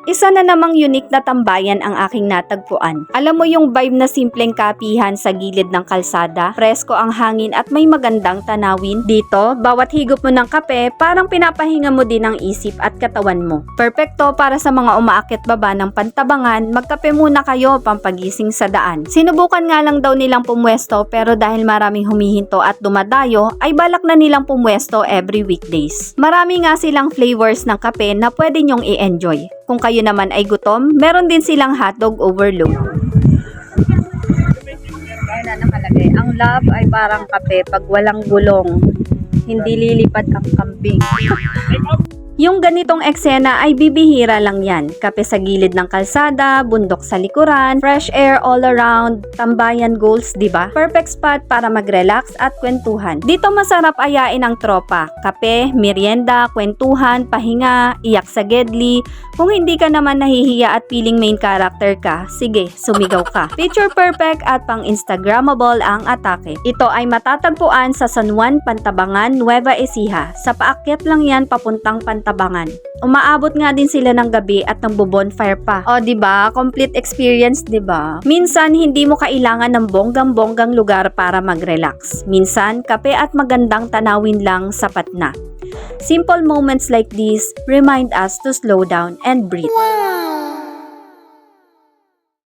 Isa na namang unique na tambayan ang aking natagpuan. Alam mo yung vibe na simpleng kapihan sa gilid ng kalsada, presko ang hangin at may magandang tanawin? Dito, bawat higop mo ng kape, parang pinapahinga mo din ang isip at katawan mo. Perfecto para sa mga umaakit baba ng Pantabangan, magkape muna kayo pampagising sa daan. Sinubukan nga lang daw nilang pumwesto pero dahil maraming humihinto at dumadayo, ay balak na nilang pumwesto every weekdays. Marami nga silang flavors ng kape na pwede nyong i-enjoy. Kung kayo naman ay gutom, meron din silang hotdog overload. Kaya na nakalagay, ang love ay parang kape pag walang gulong. Hindi lilipad ang kambing. Yung ganitong eksena ay bibihira lang yan. Kape sa gilid ng kalsada, bundok sa likuran, fresh air all around, tambayan goals, diba? Perfect spot para mag-relax at kwentuhan. Dito masarap ayain ang tropa. Kape, merienda, kwentuhan, pahinga, iyak sa gedli. Kung hindi ka naman nahihiya at feeling main character ka, sige, sumigaw ka. Picture perfect at pang Instagrammable ang atake. Ito ay matatagpuan sa San Juan, Pantabangan, Nueva Ecija. Sa paakyat lang yan papuntang Pantabangan. Umaabot nga din sila ng gabi at ng bonfire pa. O, diba? Complete experience, diba? Minsan, hindi mo kailangan ng bonggang-bonggang lugar para mag-relax. Minsan, kape at magandang tanawin lang sapat na. Simple moments like this remind us to slow down and breathe. Wow!